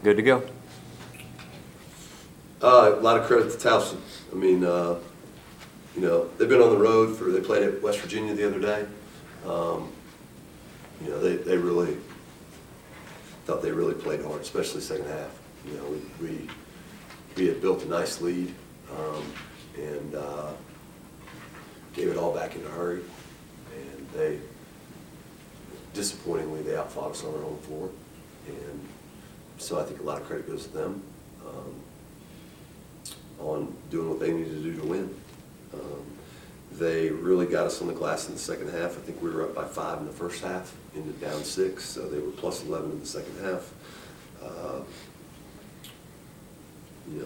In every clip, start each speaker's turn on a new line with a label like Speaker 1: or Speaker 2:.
Speaker 1: Good to go.
Speaker 2: A lot of credit to Towson. I mean, they've been on the road they played at West Virginia the other day. They really thought they really played hard, especially second half. We had built a nice lead and gave it all back in a hurry. And disappointingly, they outfought us on our home floor. And so I think a lot of credit goes to them on doing what they needed to do to win. They really got us on the glass in the second half. I think we were up by 5 in the first half, ended down 6, so they were plus 11 in the second half.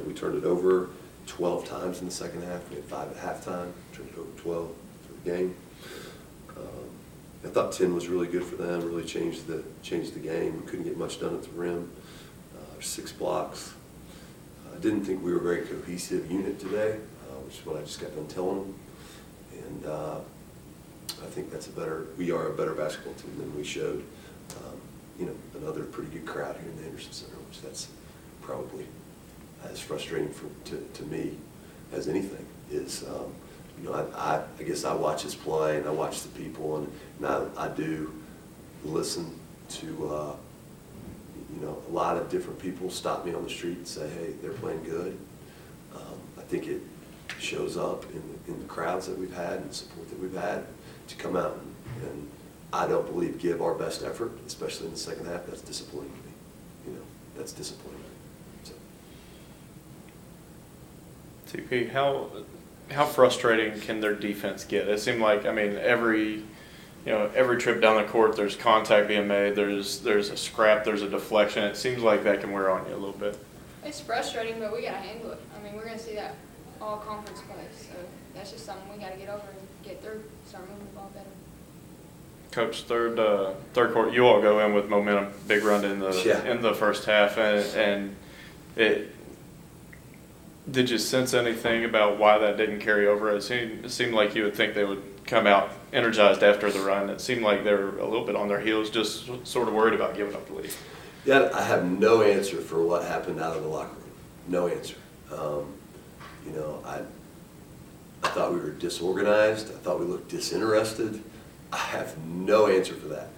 Speaker 2: We turned it over 12 times in the second half. We had 5 at halftime, turned it over 12 for the game. I thought 10 was really good for them, really changed the game. We couldn't get much done at the rim. 6 blocks. I didn't think we were a very cohesive unit today, which is what I just got done telling them. And I think we are a better basketball team than we showed. Another pretty good crowd here in the Henderson Center, which that's probably as frustrating to me as anything is, I guess I watch us play and I watch the people and I do listen to, a lot of different people stop me on the street and say, hey, they're playing good. I think it shows up in the crowds that we've had and the support that we've had to come out and I don't believe give our best effort, especially in the second half. That's disappointing to me. That's disappointing. So.
Speaker 3: TP, how frustrating can their defense get? It seemed like, every trip down the court, there's contact being made, there's a scrap, there's a deflection. It seems like that can wear on you a little bit.
Speaker 4: It's frustrating, but we got to handle it. We're going to see that all conference play, so that's just something we got to get over and get through, start moving the ball better.
Speaker 3: Coach, third quarter, you all go in with momentum, big run in the first half, and did you sense anything about why that didn't carry over? It seemed like you would think they would come out energized after the run. It seemed like they were a little bit on their heels, just sort of worried about giving up the lead.
Speaker 2: Yeah, I have no answer for what happened out of the locker room. No answer. I thought we were disorganized. I thought we looked disinterested. I have no answer for that.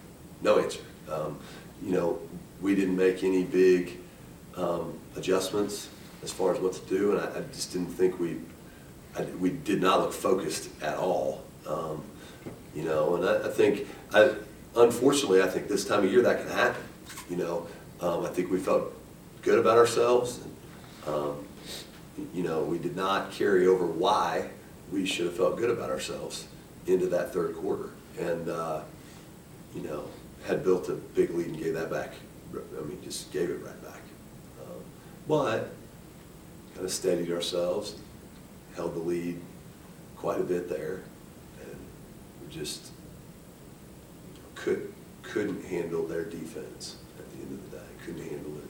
Speaker 2: No answer. We didn't make any big adjustments as far as what to do, and I just didn't think we did not look focused at all. And I think, unfortunately, I think this time of year that can happen. I think we felt good about ourselves. And, we did not carry over why we should have felt good about ourselves into that third quarter. And, had built a big lead and gave that back. Just gave it right back. But kind of steadied ourselves, held the lead quite a bit there, and we just couldn't handle their defense at the end of the day. Couldn't handle it.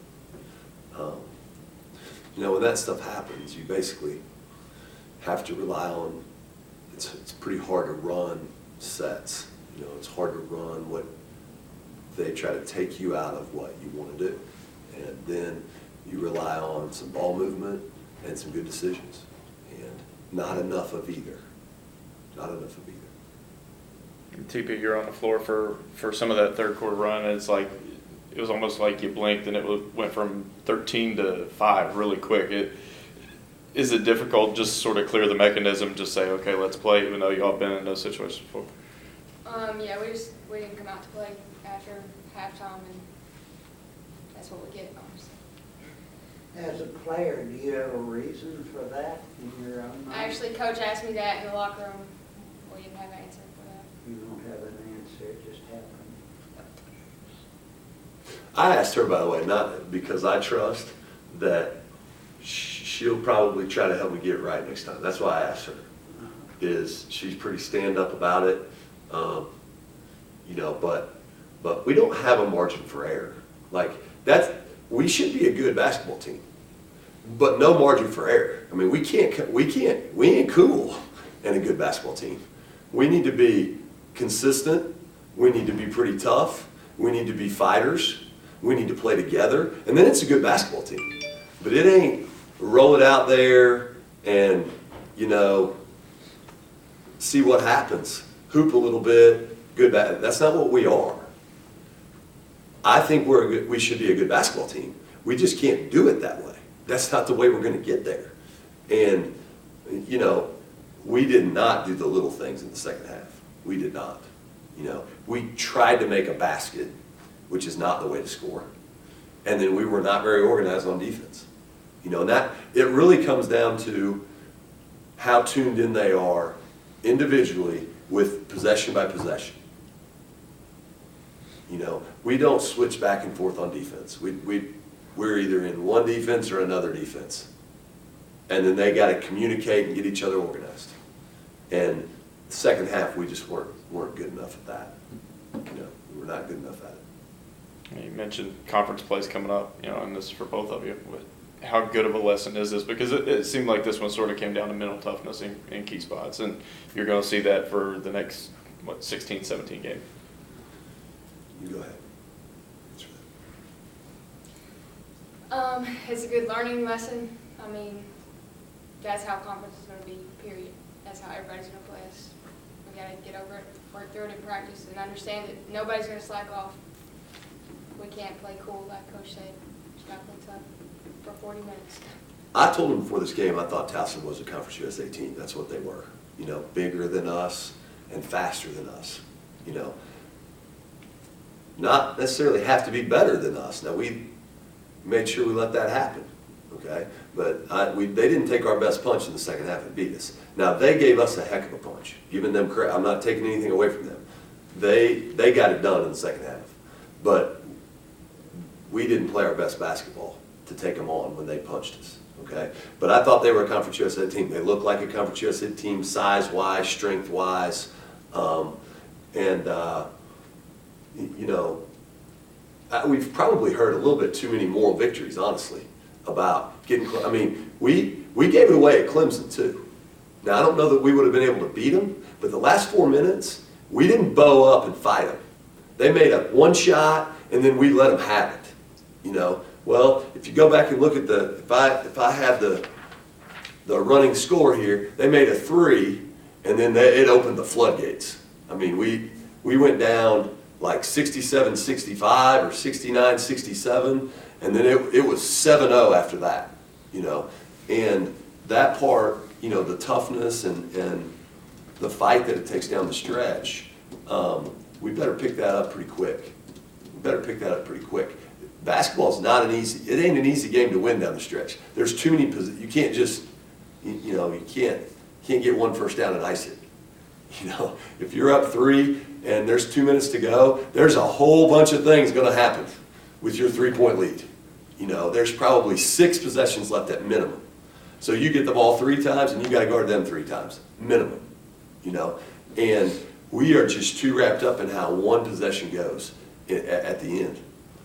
Speaker 2: When that stuff happens, you basically have to rely on. It's pretty hard to run sets. It's hard to run what they try to take you out of what you want to do, and then you rely on some ball movement and some good decisions, and not enough of either. Not enough of either.
Speaker 3: TP, you're on the floor for some of that third quarter run. It's like it was almost like you blinked and it went from 13 to 5 really quick. Is it difficult just sort of clear the mechanism, just say, okay, let's play, even though y'all been in those situations before?
Speaker 4: Yeah, we didn't come out to play after halftime, and that's what we get, honestly.
Speaker 5: As a player, do you have a reason for that in your own mind?
Speaker 4: Actually, Coach asked me that in the locker room. We didn't have an answer for that.
Speaker 5: You don't have an answer, it just happened.
Speaker 2: I asked her, by the way, not because I trust that she'll probably try to help me get it right next time. That's why I asked her. Is she's pretty stand-up about it, but we don't have a margin for error. We should be a good basketball team, but no margin for error. We ain't cool in a good basketball team. We need to be consistent. We need to be pretty tough. We need to be fighters. we need to play together, and then it's a good basketball team. But it ain't roll it out there and, you know, see what happens. Hoop a little bit, good bad. That's not what we are. I think we should be a good basketball team. We just can't do it that way. That's not the way we're going to get there. And, you know, we did not do the little things in the second half. We did not. You know, we tried to make a basket, which is not the way to score. And then we were not very organized on defense. You know, and that, it really comes down to how tuned in they are individually with possession by possession. You know, we don't switch back and forth on defense. We're either in one defense or another defense. And then they got to communicate and get each other organized. And the second half, we just weren't good enough at that. You know, we were not good enough at it.
Speaker 3: You mentioned conference plays coming up, you know, and this is for both of you. How good of a lesson is this? Because it seemed like this one sort of came down to mental toughness in key spots, and you're going to see that for the next, 16, 17 game.
Speaker 2: You go ahead.
Speaker 4: It's a good learning lesson. I mean, that's how conference is going to be, period. That's how everybody's going to play us. We got to get over it, work through it in practice, and understand that nobody's going to slack off. We can't play cool, like Coach said. Just got to play tough for 40 minutes.
Speaker 2: I told them before this game I thought Towson was a Conference USA team. That's what they were. You know, bigger than us and faster than us. You know, not necessarily have to be better than us. Now, we made sure we let that happen, okay? But they didn't take our best punch in the second half and beat us. Now, they gave us a heck of a punch, giving them credit. I'm not taking anything away from them. They got it done in the second half. But we didn't play our best basketball to take them on when they punched us, okay? But I thought they were a Conference USA team. They looked like a Conference USA team size-wise, strength-wise. You know, we've probably heard a little bit too many moral victories, honestly, about getting close. I mean, we gave it away at Clemson, too. Now, I don't know that we would have been able to beat them, but the last 4 minutes, we didn't bow up and fight them. They made up one shot, and then we let them have it, you know. Well, if you go back and look at if I had the running score here, they made a 3, and then it opened the floodgates. I mean, we went down like 67-65 or 69-67, and then it was 7-0 after that, you know. And that part, you know, the toughness and the fight that it takes down the stretch, we better pick that up pretty quick. Basketball's not it ain't an easy game to win down the stretch. There's too many you can't just, you know, you can't get one first down and ice it. You know, if you're up 3 and there's 2 minutes to go, there's a whole bunch of things going to happen with your 3-point lead. You know, there's probably 6 possessions left at minimum. So you get the ball 3 times and you got to guard them 3 times, minimum. You know, and we are just too wrapped up in how one possession goes at the end.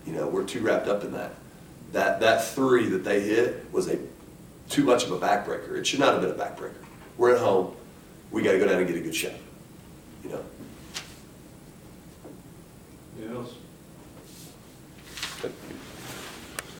Speaker 2: You know, we're too wrapped up in that. That 3 that they hit was too much of a backbreaker. It should not have been a backbreaker. We're at home. We got to go down and get a good shot. You know.
Speaker 1: Anything else?